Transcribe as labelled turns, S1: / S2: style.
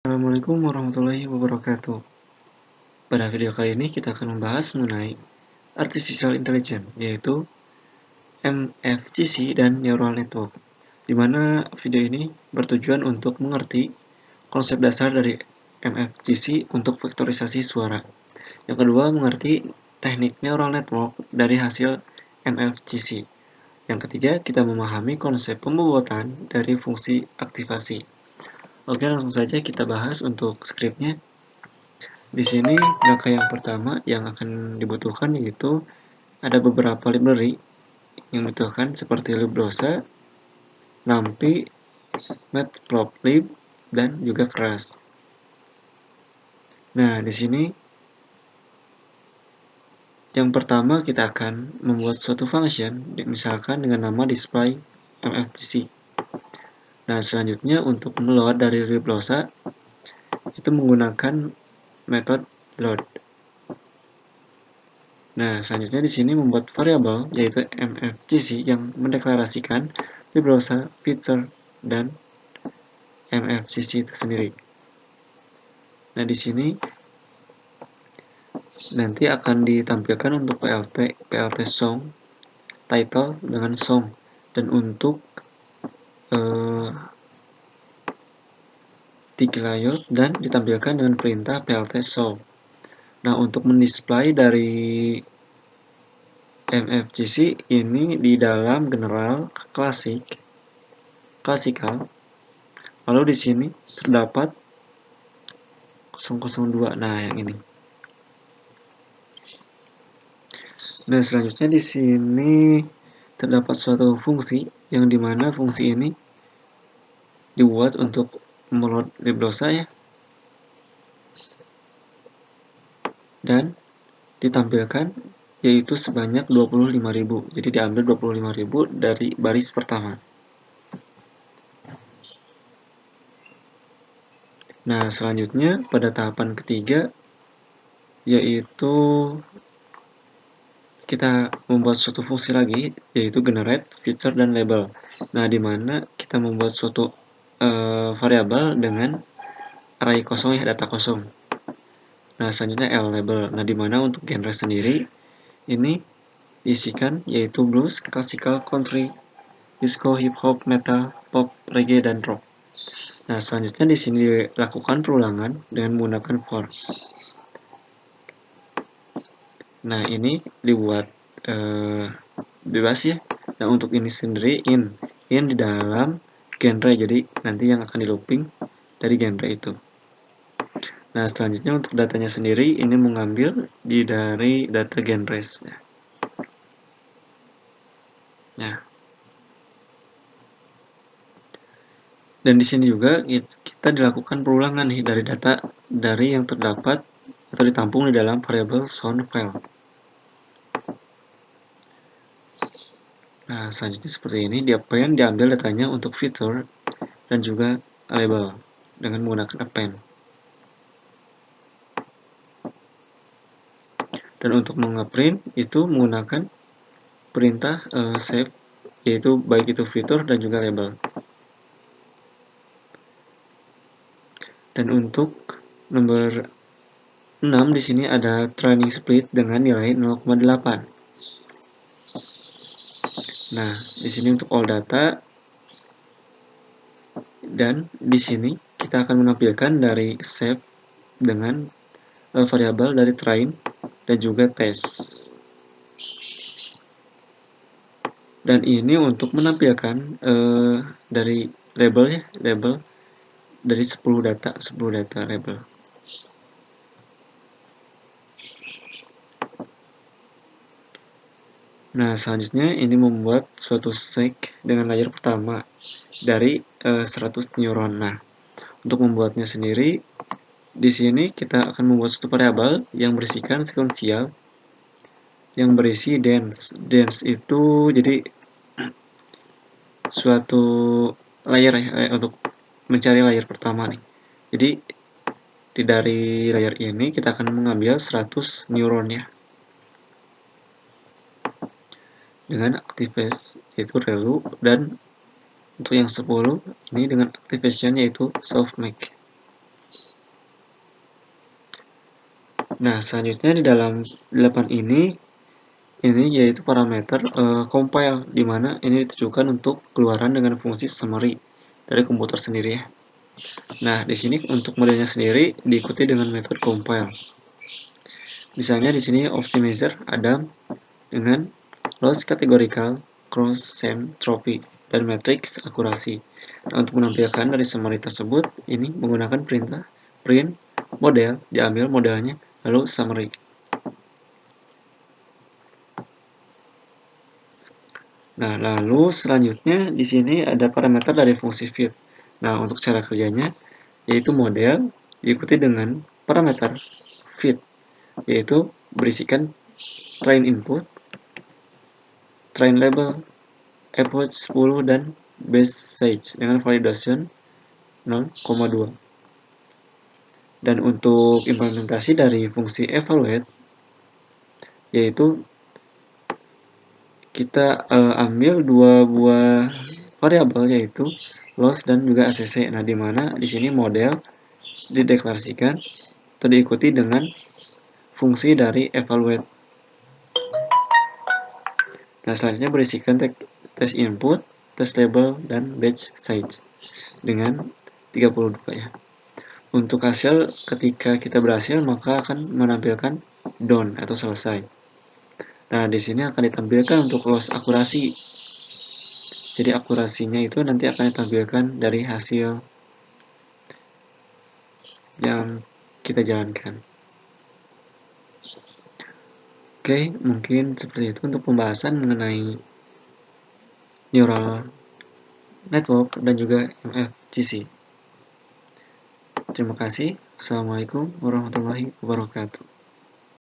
S1: Assalamualaikum warahmatullahi wabarakatuh. Pada video kali ini kita akan membahas mengenai Artificial Intelligence, yaitu MFGC dan Neural Network, di mana video ini bertujuan untuk mengerti konsep dasar dari MFGC untuk vektorisasi suara. Yang kedua, mengerti teknik Neural Network dari hasil MFGC. Yang ketiga, kita memahami konsep pembuatan dari fungsi aktivasi. Oke, langsung saja kita bahas untuk skripnya. Di sini langkah yang pertama yang akan dibutuhkan yaitu ada beberapa library yang dibutuhkan seperti librosa, numpy, matplotlib, dan juga keras. Nah, di sini yang pertama kita akan membuat suatu function, misalkan dengan nama display mfgc. Nah, selanjutnya untuk meload dari librosa itu menggunakan metode load. Nah, selanjutnya di sini membuat variabel yaitu mfgc yang mendeklarasikan librosa, feature, dan mfgc itu sendiri. Nah, di sini nanti akan ditampilkan untuk plt song, title dengan song, dan untuk tiga layout dan ditampilkan dengan perintah plt show. Nah, untuk mendisplay dari mfgc ini di dalam general klasikal. Lalu di sini terdapat 002. Nah, yang ini. Nah, selanjutnya di sini terdapat suatu fungsi yang dimana fungsi ini dibuat untuk meload librosa ya, dan ditampilkan yaitu sebanyak 25.000. Jadi diambil 25.000 dari baris pertama. Nah, selanjutnya pada tahapan ketiga yaitu kita membuat suatu fungsi lagi yaitu generate, feature, dan label. Nah, di mana kita membuat suatu variabel dengan array kosong ya, data kosong. Nah, selanjutnya label. Nah, di mana untuk genre sendiri ini diisikan yaitu blues, classical, country, disco, hip hop, metal, pop, reggae, dan rock. Nah, selanjutnya di sini dilakukan perulangan dengan menggunakan for. Nah, ini dibuat bebas ya. Nah, untuk ini sendiri in di dalam genre, jadi nanti yang akan di looping dari genre itu. Nah, selanjutnya untuk datanya sendiri ini mengambil dari data genres. Nah, dan di sini juga kita dilakukan perulangan nih dari data dari yang terdapat atau ditampung di dalam variabel sound file. Nah, selanjutnya seperti ini, diambil datanya untuk feature dan juga label dengan menggunakan append. Dan untuk mengeprint itu menggunakan perintah save, yaitu baik itu feature dan juga label. Dan untuk nomor 6 di sini ada training split dengan nilai 0,8. Nah, di sini untuk all data, dan di sini kita akan menampilkan dari save dengan variabel dari train dan juga test. Dan ini untuk menampilkan dari label ya, label dari 10 data label. Nah, selanjutnya ini membuat suatu seq dengan layer pertama dari 100 neuron. Nah, untuk membuatnya sendiri, di sini kita akan membuat suatu variabel yang berisikan sequential yang berisi dance. Dance itu jadi suatu layer ya, untuk mencari layer pertama nih. Jadi dari layer ini kita akan mengambil 100 neuron ya, dengan activate yaitu relu, dan untuk yang 10 ini dengan activation yaitu softmax. Nah, selanjutnya di dalam 8 ini yaitu parameter compile, di mana ini ditujukan untuk keluaran dengan fungsi summary dari komputer sendiri ya. Nah, di sini untuk modelnya sendiri diikuti dengan metode compile. Misalnya di sini optimizer ada dengan loss categorical, cross sum trophy, dan matrix akurasi. Nah, untuk menampilkan dari summary tersebut, ini menggunakan perintah print model, diambil modelnya, lalu summary. Nah, lalu selanjutnya di sini ada parameter dari fungsi fit. Nah, untuk cara kerjanya yaitu model diikuti dengan parameter fit, yaitu berisikan train input, train label, epoch 10 dan base size dengan validation 0,2. Dan untuk implementasi dari fungsi evaluate yaitu kita ambil dua buah variabel yaitu loss dan juga ACC. Nah, di mana di sini model dideklarasikan atau diikuti dengan fungsi dari evaluate. Nah, selanjutnya berisikan tes input, tes label, dan batch size dengan 32 ya. Untuk hasil ketika kita berhasil maka akan menampilkan done atau selesai. Nah, di sini akan ditampilkan untuk loss akurasi. Jadi akurasinya itu nanti akan ditampilkan dari hasil yang kita jalankan. Oke, mungkin seperti itu untuk pembahasan mengenai neural network dan juga MFGC. Terima kasih. Assalamualaikum warahmatullahi wabarakatuh.